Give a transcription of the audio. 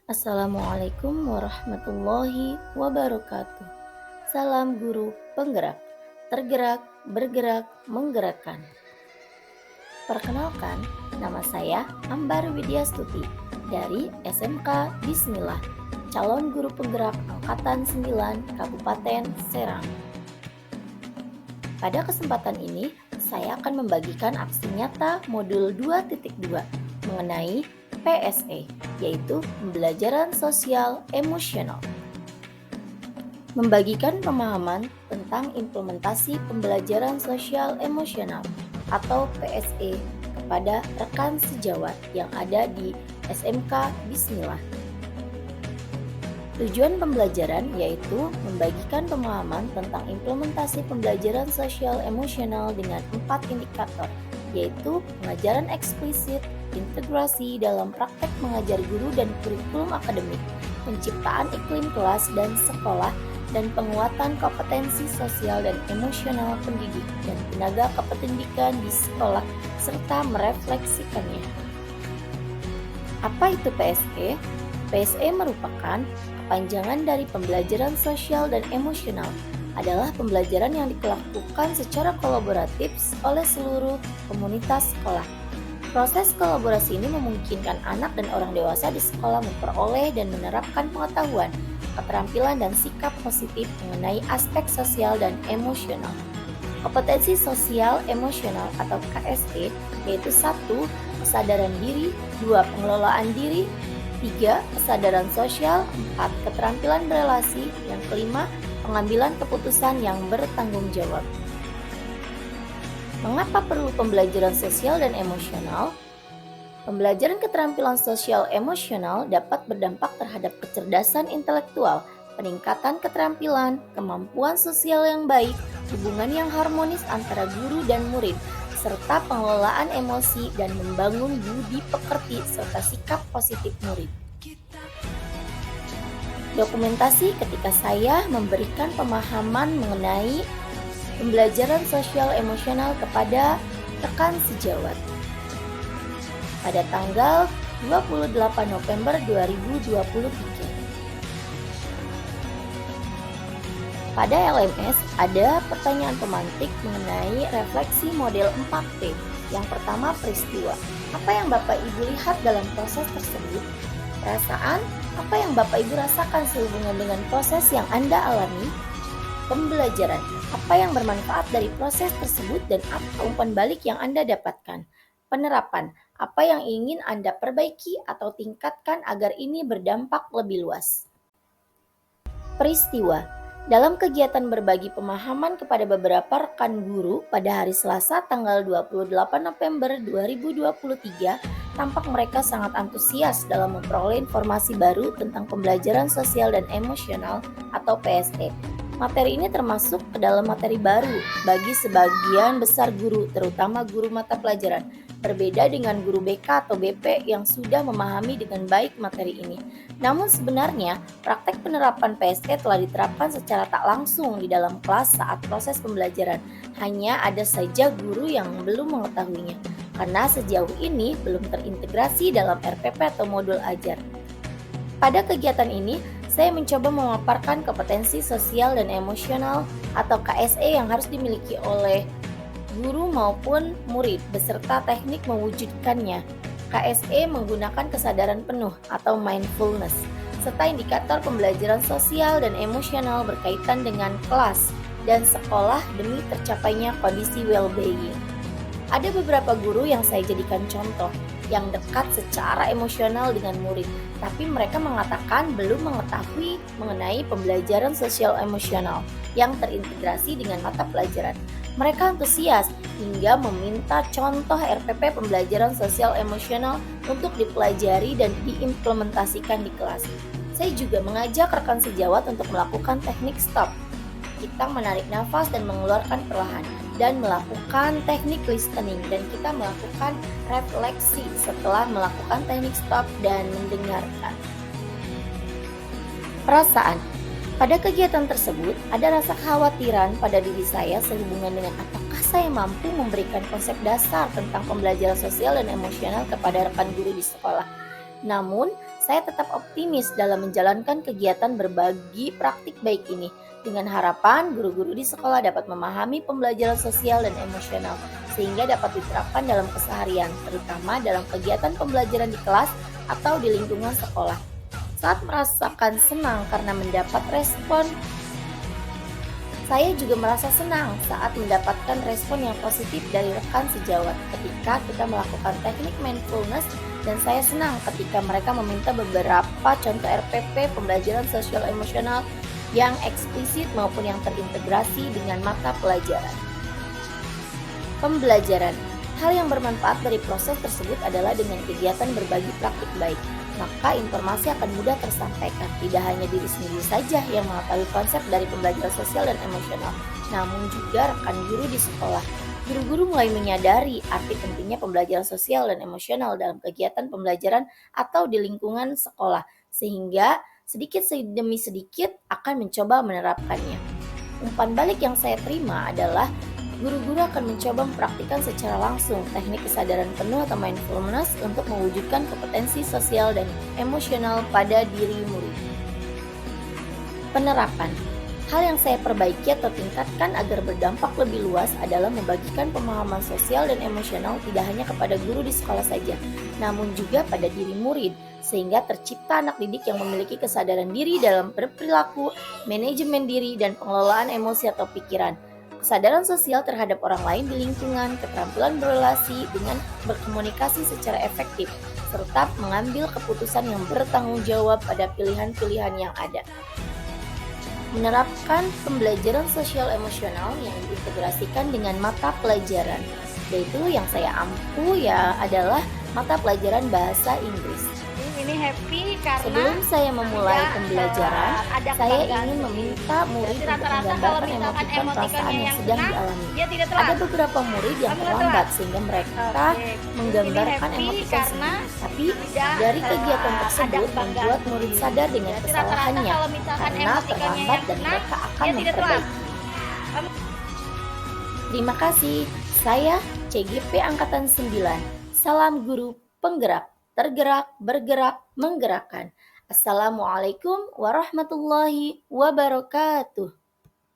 Assalamualaikum warahmatullahi wabarakatuh. Salam guru penggerak, tergerak, bergerak, menggerakkan. Perkenalkan, nama saya Ambar Widyastuti dari SMK Bismillah, calon guru penggerak Angkatan 9 Kabupaten Serang. Pada kesempatan ini, saya akan membagikan aksi nyata modul 2.2 mengenai PSE, yaitu pembelajaran sosial emosional. Membagikan pemahaman tentang implementasi pembelajaran sosial emosional atau PSE kepada rekan sejawat yang ada di SMK Bismillah. Tujuan pembelajaran yaitu membagikan pemahaman tentang implementasi pembelajaran sosial emosional dengan 4 indikator, yaitu pengajaran eksplisit, integrasi dalam praktek mengajar guru dan kurikulum akademik, penciptaan iklim kelas dan sekolah, dan penguatan kompetensi sosial dan emosional pendidik dan tenaga kependidikan di sekolah, serta merefleksikannya. Apa itu PSE? PSE merupakan kepanjangan dari pembelajaran sosial dan emosional, adalah pembelajaran yang dilakukan secara kolaboratif oleh seluruh komunitas sekolah. Proses kolaborasi ini memungkinkan anak dan orang dewasa di sekolah memperoleh dan menerapkan pengetahuan, keterampilan, dan sikap positif mengenai aspek sosial dan emosional. Kompetensi sosial emosional atau KSE yaitu 1. Kesadaran diri, 2. Pengelolaan diri, 3. Kesadaran sosial, 4. Keterampilan berelasi, yang kelima, pengambilan keputusan yang bertanggung jawab. Mengapa perlu pembelajaran sosial dan emosional? Pembelajaran keterampilan sosial emosional dapat berdampak terhadap kecerdasan intelektual, peningkatan keterampilan, kemampuan sosial yang baik, hubungan yang harmonis antara guru dan murid, serta pengelolaan emosi dan membangun budi pekerti serta sikap positif murid. Dokumentasi ketika saya memberikan pemahaman mengenai pembelajaran sosial emosional kepada rekan sejawat. Pada tanggal 28 November 2023. Pada LMS ada pertanyaan pemantik mengenai refleksi model 4P. Yang pertama, peristiwa. Apa yang Bapak Ibu lihat dalam proses tersebut? Perasaan, apa yang Bapak Ibu rasakan sehubungan dengan proses yang Anda alami? Pembelajaran, apa yang bermanfaat dari proses tersebut dan apa umpan balik yang Anda dapatkan? Penerapan, apa yang ingin Anda perbaiki atau tingkatkan agar ini berdampak lebih luas? Peristiwa. Dalam kegiatan berbagi pemahaman kepada beberapa rekan guru pada hari Selasa tanggal 28 November 2023, tampak mereka sangat antusias dalam memperoleh informasi baru tentang pembelajaran sosial dan emosional atau PSE. Materi ini termasuk ke dalam materi baru bagi sebagian besar guru, terutama guru mata pelajaran. Berbeda dengan guru BK atau BP yang sudah memahami dengan baik materi ini. Namun sebenarnya, praktek penerapan PSE telah diterapkan secara tak langsung di dalam kelas saat proses pembelajaran. Hanya ada saja guru yang belum mengetahuinya, karena sejauh ini belum terintegrasi dalam RPP atau modul ajar. Pada kegiatan ini, saya mencoba memaparkan kompetensi sosial dan emosional atau KSE yang harus dimiliki oleh guru maupun murid beserta teknik mewujudkannya. KSE menggunakan kesadaran penuh atau mindfulness, serta indikator pembelajaran sosial dan emosional berkaitan dengan kelas dan sekolah demi tercapainya kondisi well-being. Ada beberapa guru yang saya jadikan contoh, yang dekat secara emosional dengan murid, tapi mereka mengatakan belum mengetahui mengenai pembelajaran sosial emosional yang terintegrasi dengan mata pelajaran. Mereka antusias hingga meminta contoh RPP pembelajaran sosial emosional untuk dipelajari dan diimplementasikan di kelas. Saya juga mengajak rekan sejawat untuk melakukan teknik stop. Kita menarik nafas dan mengeluarkan perlahan, dan melakukan teknik listening, dan kita melakukan refleksi setelah melakukan teknik stop dan mendengarkan. Perasaan. Pada kegiatan tersebut, ada rasa kekhawatiran pada diri saya sehubungan dengan apakah saya mampu memberikan konsep dasar tentang pembelajaran sosial dan emosional kepada rekan guru di sekolah. Namun, saya tetap optimis dalam menjalankan kegiatan berbagi praktik baik ini, dengan harapan guru-guru di sekolah dapat memahami pembelajaran sosial dan emosional, sehingga dapat diterapkan dalam keseharian, terutama dalam kegiatan pembelajaran di kelas atau di lingkungan sekolah. Saat merasakan senang karena mendapat respon, saya juga merasa senang saat mendapatkan respon yang positif dari rekan sejawat ketika kita melakukan teknik mindfulness, dan saya senang ketika mereka meminta beberapa contoh RPP pembelajaran sosial emosional yang eksplisit maupun yang terintegrasi dengan mata pelajaran. Pembelajaran. Hal yang bermanfaat dari proses tersebut adalah dengan kegiatan berbagi praktik baik, maka informasi akan mudah tersampaikan. Tidak hanya diri sendiri saja yang mengetahui konsep dari pembelajaran sosial dan emosional, namun juga rekan guru di sekolah. Guru-guru mulai menyadari arti pentingnya pembelajaran sosial dan emosional dalam kegiatan pembelajaran atau di lingkungan sekolah, sehingga sedikit demi sedikit akan mencoba menerapkannya. Umpan balik yang saya terima adalah guru-guru akan mencoba mempraktikkan secara langsung teknik kesadaran penuh atau mindfulness untuk mewujudkan kompetensi sosial dan emosional pada diri murid. Penerapan. Hal yang saya perbaiki atau tingkatkan agar berdampak lebih luas adalah membagikan pemahaman sosial dan emosional tidak hanya kepada guru di sekolah saja, namun juga pada diri murid, sehingga tercipta anak didik yang memiliki kesadaran diri dalam berperilaku, manajemen diri, dan pengelolaan emosi atau pikiran. Kesadaran sosial terhadap orang lain di lingkungan, keterampilan berrelasi dengan berkomunikasi secara efektif, serta mengambil keputusan yang bertanggung jawab pada pilihan-pilihan yang ada. Menerapkan pembelajaran sosial emosional yang diintegrasikan dengan mata pelajaran, yaitu yang saya ampu adalah mata pelajaran bahasa Inggris. Ini happy karena sebelum saya memulai pembelajaran, saya ingin meminta murid untuk menggambarkan emotikon perasaan yang sedang dialami. Ada beberapa murid yang terlambat sehingga mereka menggambarkan emotikon sendiri. Tapi dari kegiatan tersebut membuat murid sadar dengan kesalahannya karena terlambat dan mereka akan memperbaiki. Terima kasih. Saya CGP Angkatan 9. Salam guru penggerak. Tergerak, bergerak, menggerakkan. Assalamualaikum warahmatullahi wabarakatuh.